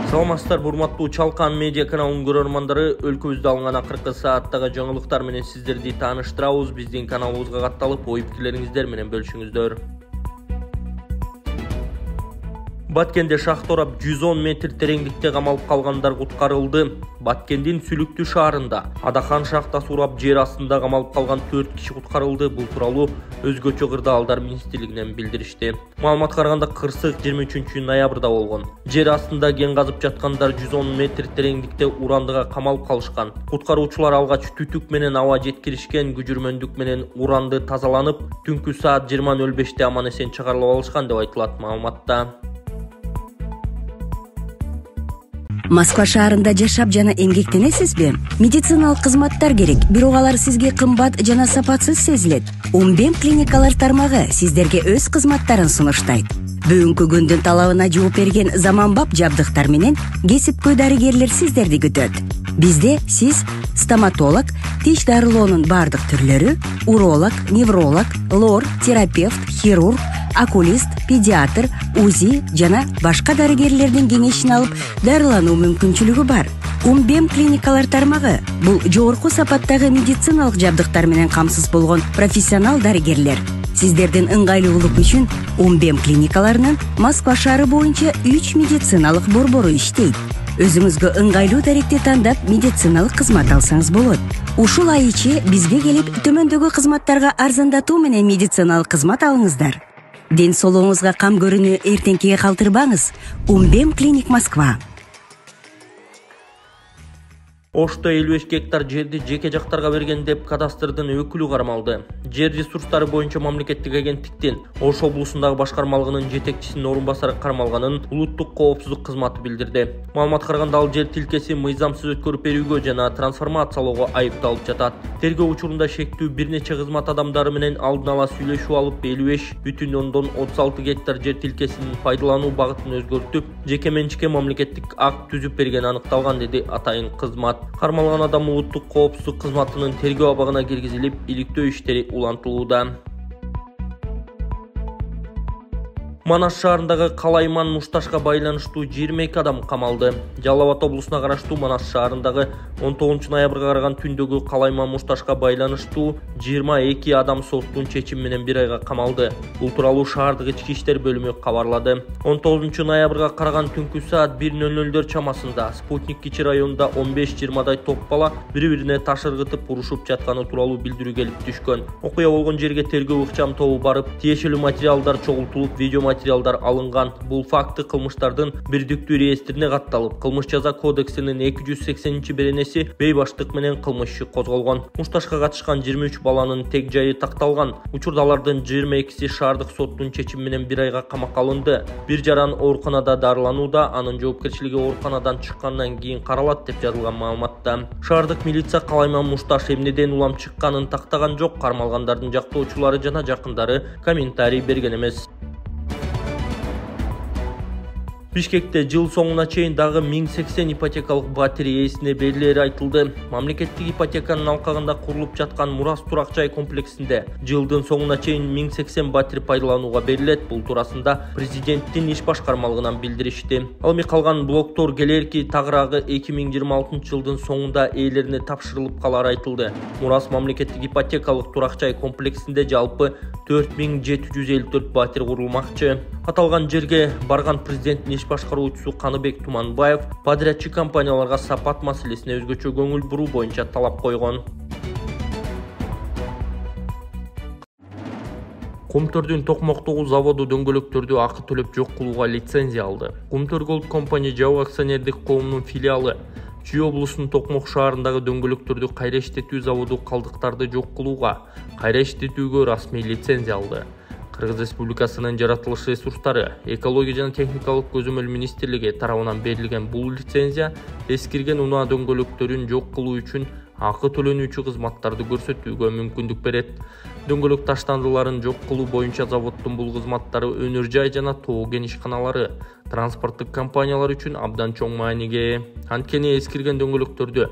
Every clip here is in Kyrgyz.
Саламатсыздар, урматтуу Чалкан медиа каналынын көрөрмандары, өлкөбүздө алынган акыркы сааттагы жаңылыктар менен сиздерди тааныштырабыз. Биздин каналыбызга катталып, ой-пикирлериңиздер менен бөлүшүңүздөр. Баткенде шахторап 110 метр тереңдикте камалып калгандар куткарылды. Баткендин Сүлүктүү шаарында Адахан шахтасы урап жер астында камалып калган 4 киши куткарылды. Бул тууралуу өзгөчө кырдаалдар министрлигинен билдиришти. Маалыматка караганда кырсык 23 ноябрда болгон. Жер астында кен казып жаткандар 110 метр тереңдикте урандыга камалып калышкан. Куткаруучулар алгач түтүк менен аба жеткиришкен, күжүрмөндүк менен уранды тазаланып, түнкү саат 20:05 аман эсен чыгарылып алышкан деп айтылат маалыматта. Москва шаарында жашап жана эмгектенесизби? Медициналык кызматтар керек, бирок алар сизге кымбат жана сапатсыз сезилет. Умбем клиникалар тармагы сиздерге өз кызматтарын сунуштайт. Бүгүнкү күндүн талабына жооп берген заманбап жабдыктар менен кесипкөй дарыгерлер сиздерди күтөт. Бизде сиз стоматолог, тиш дарылоонун бардык түрлөрү, уролог, невролог, лор, терапевт, хирург, окулист, педиатр, УЗИ жана башка дарыгерлердин кеңешин алып дарылануу мүмкүнчүлүгү бар. Умбем клиникалар тармагы бул жогорку сапаттагы медициналык жабдыктар менен камсыз болгон профессионал дарыгерлер. Сиздердин ыңгайлуулук үчүн Умбем клиникаларынын Москва шаары боюнча 3 медициналык борбору иштейт. Өзүңүзгө ыңгайлуу даректи тандап медициналык кызмат алсаңыз болот. Ушул ай ичи бизге келип төмөндөгү кызматтарга арзандатуу менен медициналык кызмат алыңыздар. Ден соолугуңузга кам көрүүнү эртеңкиге калтырбаңыз. Умбем клиник Москва. Ошто 55 гектар жерди жеке жактарга берген деп кадастрдын өкүлү кармалды. Жер ресурстары боюнча мамлекеттик агенттиктин Ош облусундагы башкармалыгынын жетекчисинин орун басары кармалганын улуттук коопсуздук кызматы билдирди. Маалыматка караганда ал жер тилкеси мыйзамсыз өткөрүп берүүгө жана трансформациялоого айыпталып жатат. Тергөө учурунда шектүү бир нече кызмат адамдары менен алдын ала сүйлөшүп алып 55,36 гектар жер тилкесинин пайдалануу багытын өзгөртүп, жеке менчикке мамлекеттик акт түзүп берген аныкталган, деди атайын кызмат. Кармалган адам улуттук коопсуздук кызматынын тергөө абагына киргизилип, иликтөө иштери улантылууда. Манас шаарындагы Калайман Мушташка байланыштуу 22 адам камалды. Жалал Абад облусуна караштуу Манас шаарындагы 19 ноябрга караган түндөгү Калайман Мушташка байланыштуу 22 адам соттун чечими менен 1 айга камалды. Бул тууралуу шаардык ички иштер бөлүмү кабарлады. 19 ноябрга караган түнкү саат 1:00 чамасында Спутник Кичи районунда 15-20дай топ бала бири-бирине таш ыргытып урушуп жатканы тууралуу билдирүү келип түшкөн. Окуя болгон жерге тергөө ыкчам тобу барып, тиешелүү материалдар чогултулуп, видео материалдар алынган. Бул факты кылмыштардын бирдиктүү реестрине катталып, кылмыш жаза кодексинин 280-беренеси бейбаштык менен кылмыш иши козголгон. Мушташка катышкан 23 баланын тег жайы такталган. Учурда алардын 22си шаардык соттун чечими менен 1 айга камакка алынды. Бир жаран ооруканада дарыланууда, анын жоопкерчилиги ооруканадан чыккандан кийин каралат деп жазылган маалыматта. Шаардык милиция Калайман Мушташ эмнеден улам чыкканын тактаган жок. Кармалгандардын жактоочулары жана жакындары комментарий берген эмес. Бишкекте жыл соңуна чейин дагы 1080 ипотекалык батире ээсине берилери айтылды. Мамлекеттик ипотеканын алкагында курулуп жаткан Мурас турак жай комплексинде жылдын соңуна чейин 1080 батир пайдаланууга берилет. Бул туурасында президенттин иш башкармалыгынан билдиришти. Ал эми калган блоктор келерки тагыраагы 2026 жылдын соңунда ээлерине тапшырылып калары айтылды. Мурас мамлекеттик ипотекалык турак жай комплексинде жалпы 4754 батир курулмакчы. Аталган жерге барган президенттин иш башкаруучусу Каныбек Туманбаев подрядчы компанияларга сапат маселесине өзгөчө көңүл буруу боюнча талап койгон. Кумтөрдүн токмоктогу заводу дөңгөлөктөрдү акы төлөп жок кылууга лицензия алды. Кумтөр Голд компания жабык акционердик коомунун филиалы Чүй облусунун Токмок шаарындагы дөңгөлөктөрдү кайра иштетүү заводу калдыктарды жок кылууга, кайра иштетүүгө расмий лицензия алды. Кыргыз Республикасынын жаратылыш ресурстары, экология жана техникалык көзөмөл министрлиги тарабынан берилген бул лицензия эскирген унаа дөңгөлөктөрүн жок кылуу үчүн акы төлөнүүчү кызматтарды көрсөтүүгө мүмкүндүк берет. Дөңгөлөк таштандыларын жок кылуу боюнча заводдун бул кызматтары өнөр жай жана тоо кен ишканалары, транспорттук компаниялар үчүн абдан чоң мааниге ээ. Анткени эскирген дөңгөлөктөрдү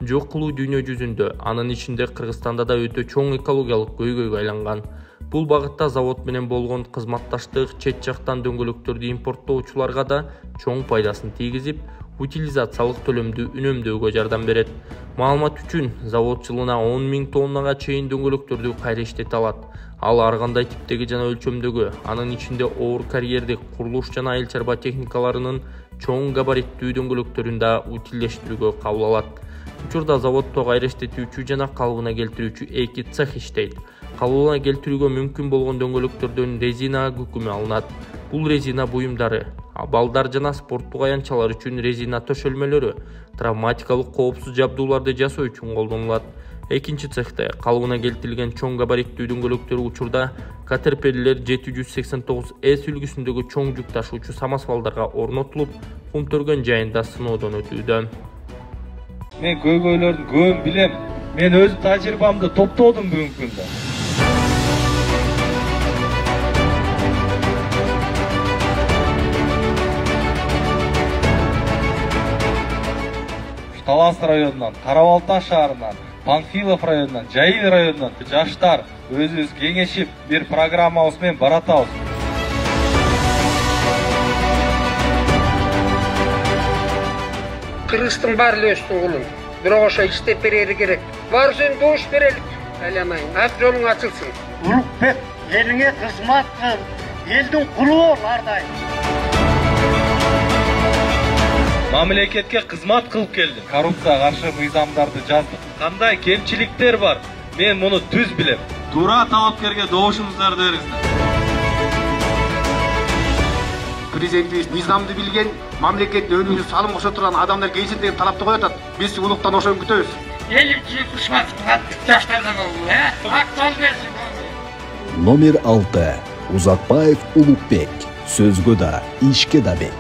жок кылуу дүйнө жүзүндө, анын ичинде Кыргызстанда да өтө чоң экологиялык көйгөйгө айланган. Бул багытта завод менен болгон кызматташтык чет жактан дөңгөлөктөрдү импорттоочуларга да чоң пайдасын тийгизип, утилизациялык төлөмдү үнөмдөөгө жардам берет. Маалымат үчүн, завод жылына 10 000 тоннага чейин дөңгөлөктөрдү кайра иштете алат. Ал ар кандай типтеги жана өлчөмдөгү, анын ичинде оор карьердик, курулуш жана айыл чарба техникаларынын чоң габариттүү дөңгөлөктөрүн да утилдештирүүгө кабыл алат. Учурда заводдо кайра иштетүүчү жана калыбына келтирүүчү 2 цех иштейт. Калыбына келтирүүгө мүмкүн болгон дөңгөлөктөрдөн резина күкүмү алынат. Бул резина буюмдары, балдар жана спорттук аянтчалар үчүн резина төшөлмөлөрү, травматикалык коопсуз жабдууларды жасоо үчүн колдонулат. Экинчи цехте калыбына келтирилген чоң габариттүү дөңгөлөктөр учурда Caterpillar 789S үлгүсүндөгү чоң жүк ташуучу самосвалдарга орнотулуп, кум төргөн жайында сыноодон өтүүдө. Мен көйгөйлөрдүн көбүн билем. Мен өз тажрыйбамды топтодум бүгүнкү күндө. Талас районунан, Карабалташ шаарынан, Панфилов районунан, Жайыл районунан жаштар өзүбүз кеңешип бир программабыз менен баратабыз. Кыргыздын баары эле өстүн кулун. Бирок ошо иштеп берери керек. Барсын добуш берелик. Айламайын. Ак жолуң ачылсын. Улукбек, элиңе кызмат кыл. Элдин кулу бол ар дайым. Мамлекетке кызмат кылып келдим. Коррупцияга каршы мыйзамдарды жаздык. Кандай кемчиликтер бар? Мен муну түз билем. Туура талапкерге добушуңуздарды бериңиздер. Президентибиз мыйзамды билген, мамлекеттин өнүгүүсү салым кошо турган адамдар келсин деген талапты коюп атат. Биз улуктан ошону күтөбүз. Элим кызмат кылат жаштардан болду, Ак жол берсин. Номер 6. Узакбаев Улукбек. Сөзгө да, ишке да бек.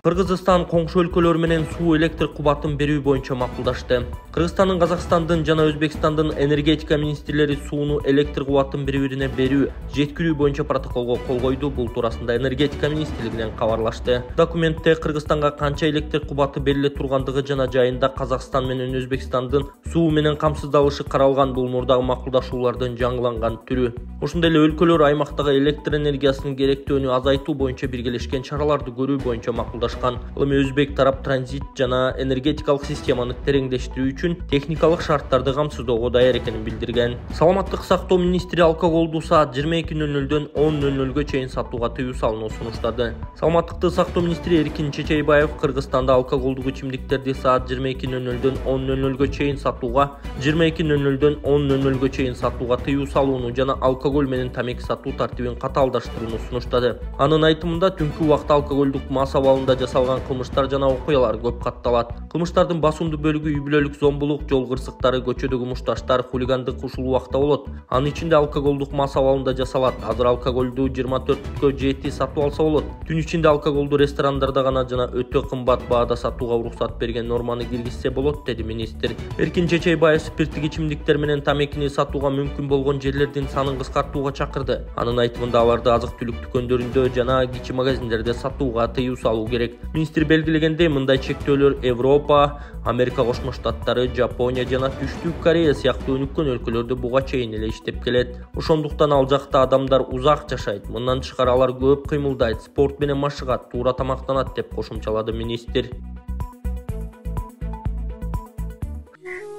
Кыргызстан коңшу өлкөлөр менен суу электр кубатын берүү боюнча макулдашты. Кыргызстандын, Казакстандын жана Өзбекстандын энергетика министрлери сууну электр кубатын бири-бирине берүү, жеткирүү боюнча протоколго кол койду. Бул туурасында энергетика министрлигинен кабарлашты. Документте Кыргызстанга канча электр кубаты бериле тургандыгы жана жайында Казакстан менен Өзбекстандын суу менен камсыздалышы каралган. Бул мурдагы макулдашуулардын жаңыланган түрү. Ошондой эле өлкөлөр аймактагы электр энергиясынын керектөөнү азайтуу боюнча биргелешкен чараларды көрүү боюнча макулдашты. Эми өзбек тарап транзит жана энергетикалык системаны тереңдештирүү үчүн техникалык шарттарды камсыздоого даяр экенин билдирген. Саламаттык сактоо министри алкоголду саат 22:00дөн 10:00га чейин сатууга тыюу салууну сунуштады. Саламаттыкты сактоо министри Эркин Чечейбаев Кыргызстанда алкоголдук ичимдиктерди саат 22:00дөн 10:00га чейин сатууга, 22:00дөн 10:00га чейин сатууга тыюу салууну жана алкоголь менен тамеки сатуу тартибин катаалдаштырууну сунуштады. Анын айтымында түнкү убакта алкоголдук мас абалында жасалган кылмыштар жана окуялар көп катталат. Кылмыштардын басымдуу бөлүгү үй бүлөлүк зомбулук, жол кырсыктары, көчөдөгү мушташтар, хулигандык ушул убакта болот. Анын ичинде алкоголдук мас абалында жасалат. Азыр алкоголду 24/7 сатып алса болот. Түн ичинде алкоголду ресторандарда гана жана өтө кымбат баада сатууга уруксат берген норманы киргизсе болот, деди министр. Эркин Чечейбаев спирттик ичимдиктер менен тамекини сатууга мүмкүн болгон жерлердин санын кыскартууга чакырды. Анын айтымында аларды азык-түлүк дүкөндөрүндө жана кичи магазиндерде сатууга тыюу салуу керек. Министр белгилегендей, мындай чектөөлөр Европа, Америка Кошмо Штаттары, Жапония жана Түштүк Корея сыяктуу өнүккөн өлкөлөрдө буга чейин эле иштеп келет. Ошондуктан ал жакта адамдар узак жашайт, мындан тышкары алар көп кыймылдайт, спорт менен машыгат, туура тамактанат, деп кошумчалады министр.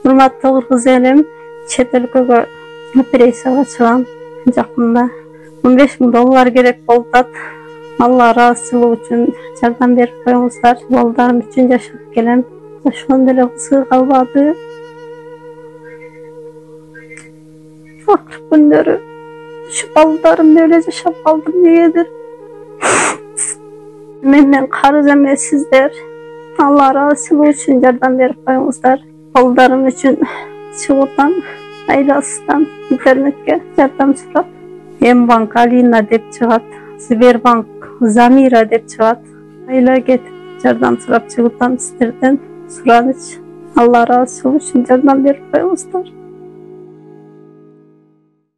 Урматтуу кыргыз элим, чет өлкөгө операцияга чыгам. Жакында $15,000 керек болот. Алла ыраазычылыгы үчүн жардам берип коюңуздар. Балдарым үчүн жашап келем. Ошондой эле кызык калбады. Акыркы күндөрү ушу балдарым эле жашап калдым дегендир. Менден карыз эмессиздер. Алла ыраазычылыгы үчүн жардам берип коюңуздар. Балдарым үчүн чыгуудан, айласынан интернетке жардам сурап, Мбанк Алина деп чыгат, Сбербанк Замира деп чыгат. Айла кетип жардам сурап чыгуудан сиздерден сураныч. Алла ыраазычылыгы үчүн жардам берип коюңуздар.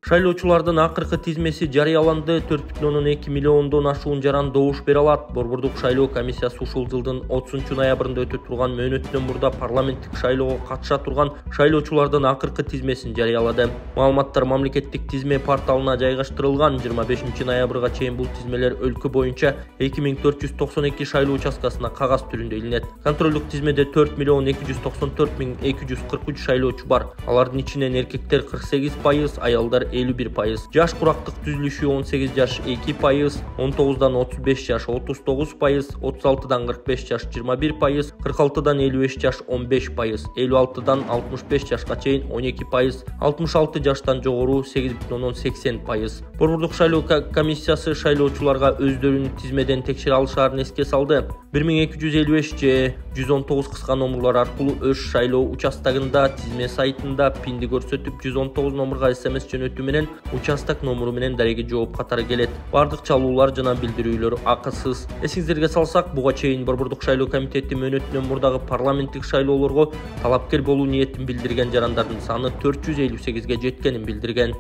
Шайлоочулардын акыркы тизмеси жарыяланды. 4,2 миллиондон ашуун жаран добуш бере алат. Борбордук шайлоо комиссиясы ушул жылдын 30 ноябрында өтө турган мөөнөттөн мурда парламенттик шайлоого катыша турган шайлоочулардын акыркы тизмесин жарыялады. Маалыматтар мамлекеттик тизме порталына жайгаштырылган. 25 ноябрга чейин бул тизмелер өлкө боюнча 2492 шайлоо участкасына кагаз түрүндө илинет. Контролдук тизмеде 4,294,243 шайлоочу бар. Алардын ичинен эркектер 48%, аялдар 51%. Жаш курактык түзүлүшү 18 жаш 2%, 19дан 35 жаш 39%, 36дан 45 жаш 21%, 46дан 55 жаш 15%, 56дан 65 жашка чейин 12%, 66 жаштан жогору 8,80%. Борбордук шайлоо комиссиясы шайлоочуларга өздөрүнүн тизмеден текшере алышаарын эске салды. 1255 же 119 кыска номурлар аркылуу өз шайлоо участогунда тизме сайтында пинди көрсөтүп 119 номурга СМС жөнөтүү менен участок номуру менен дареги жооп катары келет. Бардык чалуулар жана билдирүүлөр акысыз. Эсиңиздерге салсак, буга чейин Борбордук шайлоо комитети мөөнөтүнөн мурдагы парламенттик шайлоолорго талапкер болуу ниетин билдирген жарандардын саны 458ге жеткенин билдирген.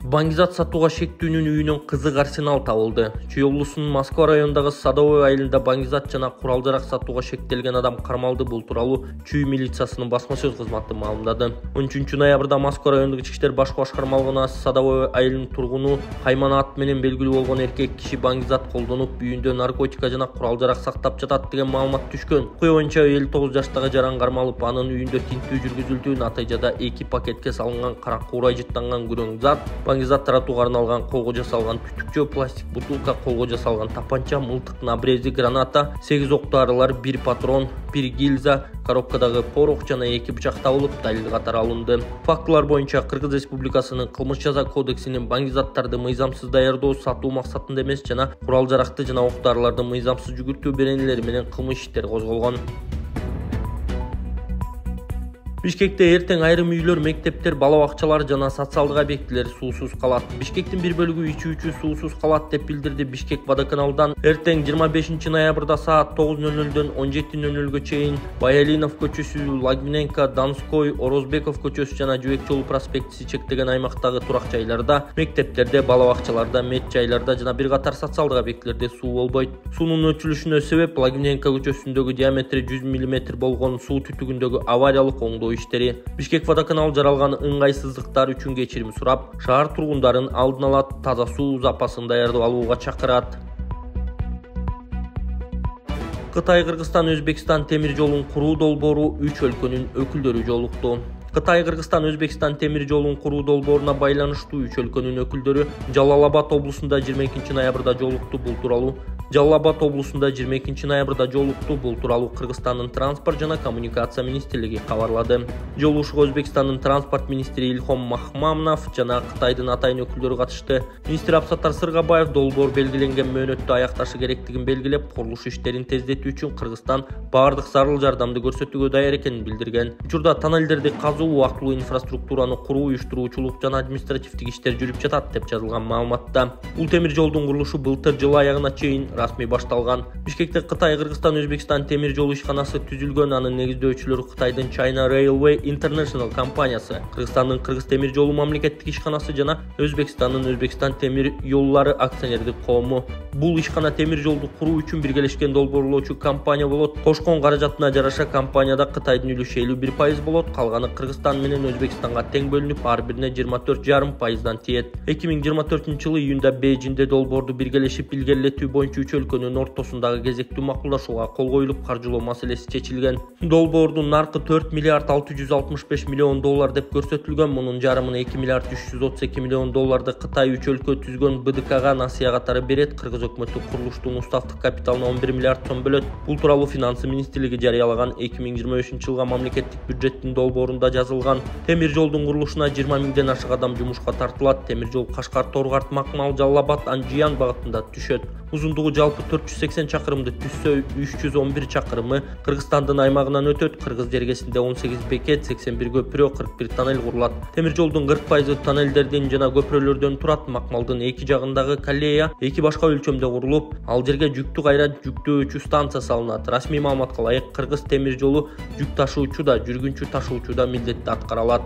Баңгизат сатууга шектүүнүн үйүнөн кызык арсенал табылды. Чүй облусунун Москва районундагы Садовой айылында баңгизат жана курал-жарак сатууга шектелген адам кармалды. Бул тууралуу Чүй милициясынын басма сөз кызматы маалымдады. 13 ноябрда Москва райондук ички иштер башкы башкарма алгынасы Садовой айылынын тургуну Кайман ат менен белгилүү болгон эркек киши баңгизат колдонуп, үйүндө наркотика жана курал-жарак сактап жатат деген маалымат түшкөн. Окуя боюнча 59 жаштагы жаран кармалып, анын үйүндө тинтүү жүргүзүлдү. Натыйжада 2 пакетке салынган кара куурай жыттанган күрөң зат, баңгизат таратууга арналган колго жасалган түтүкчө, пластик бутулка, колго жасалган тапанча, мылтыктын абрези, граната, 8 октуарылар, 1 патрон, 1 гильза, коробкадагы порох жана 2 бычак табылып, далил катары алынды. Фактылар боюнча Кыргыз Республикасынын кылмыш жаза кодексинин баңгизаттарды мыйзамсыз даярдоо, сатуу максатында эмес жана курал-жаракты жана октуарларды мыйзамсыз жүгүртүү беренелери менен кылмыш иштер козголгон. Бишкекте эртең айрым үйлөр, мектептер, бала бакчалар жана социалдык объектилер суусуз калат. Бишкектин бир бөлүгү ичүүчү суусуз калат деп билдирди Бишкек водоканалдан. Эртең 25 ноябрда саат 9:00дөн 17:00га чейин Баялинов көчөсү, Лагвиненко, Донской, Орозбеков көчөсү жана Жөөк жолу проспектиси чектеген аймактагы турак жайларда, мектептерде, бала бакчаларда, мет жайларда жана бир катар социалдык объектилерде суу болбойт. Суунун өчүлүшүнө себеп Лагвиненко көчөсүндөгү диаметри 100 мм болгон суу түтүгүндөгү авариялык оңдоо иштери. Бишкек водоканал жаралган ыңгайсыздыктар үчүн кечирим сурап, шаар тургундарын алдын ала таза суу запасын даярдап алууга чакырат. Кытай, Кыргызстан, Өзбекстан темир жолун куруу долбоору 3 өлкөнүн өкүлдөрү жолукту. Кытай, Кыргызстан, Өзбекстан темир жолун куруу долбооруна байланыштуу 3 өлкөнүн өкүлдөрү Жалал-Абад облусунда 22 ноябрда жолукту. Бул тууралуу Жалал-Абад облусунда 22 ноябрда жолукту. Бул тууралуу Кыргызстандын транспорт жана коммуникация министрлиги кабарлады. Жолугушууга Өзбекстандын транспорт министри Илхом Махмамов жана Кытайдын атайын өкүлдөрү катышты. Министр Абсаттар Сыргабаев долбоор белгиленген мөөнөттө аякташы керектигин белгилеп, курулуш иштерин тездетүү үчүн Кыргызстан баардык зарыл жардамды көрсөтүүгө даяр экенин билдирген. Учурда тоннелдерди казуу, убактылуу инфраструктураны куруу, уюштуруучулук жана административдик иштер жүрүп жатат деп жазылган маалыматта. Бул темир жолдун курулушу былтыр жыл аягына чейин расмий башталган. Бишкекте Кытай, Кыргызстан, Өзбекстан темир жол ишканасы түзүлгөн. Анын негиздөөчүлөрү Кытайдын China Railway International компаниясы, Кыргызстандын Кыргыз темир жолу мамлекеттик ишканасы жана Өзбекстандын Өзбекстан темир жоллары акционердик коому. Бул ишкана темир жолду куруу үчүн биргелешкен долбоорлоочу компания болот. Кошкон каражатына жараша компанияда Кытайдын үлүшү 51% болот. Калганы Кыргызстан менен Өзбекстанга тең бөлүнүп, ар бирине 24,5%дан тиет. 2024-жылы июнда Бейжинде долбоорду биргелешип илгерилетүү боюнча үч өлкөнүн ортосундагы кезектүү макулдашууга кол коюлуп, каржылоо маселеси чечилген. Долбоордун наркы 4 миллиард 665 миллион доллар деп көрсөтүлгөн. Мунун жарымын 2 миллиард 332 миллион долларды Кытай үч өлкө түзгөн БДКга насыя катары берет. Кыргыз өкмөтү курулуштун уставдык капиталына 11 миллиард сом бөлөт. Бул тууралуу Финансы министрлиги жарыялаган 2023-жылга мамлекеттик бюджеттин долбоорунда жазылган. Темир жолдун курулушуна 20 миңден ашык адам жумушка тартылат. Темир жол Кашкар, Торгарт, Макмал, Жалал-Абад, Анжиян багытында түшөт. Узундугу жалпы 480 чакырымды түссө 311 чакырымы Кыргызстандын аймагынан өтөт. Кыргыз жергесинде 18 бекет, 81 көпүрө, 41 тоннель курулат. Темир жолдун 40% тоннелдерден жана көпүрөлөрдөн турат. Макмалдын эки жагындагы коллея эки башка өлчөмдө курулуп, ал жерге жүктү кайра жүктөөчү станция салынат. Расмий маалыматка ылайык, Кыргыз темир жолу жүк ташуучу да, жүргүнчү ташуучу да милдетти аткара алат.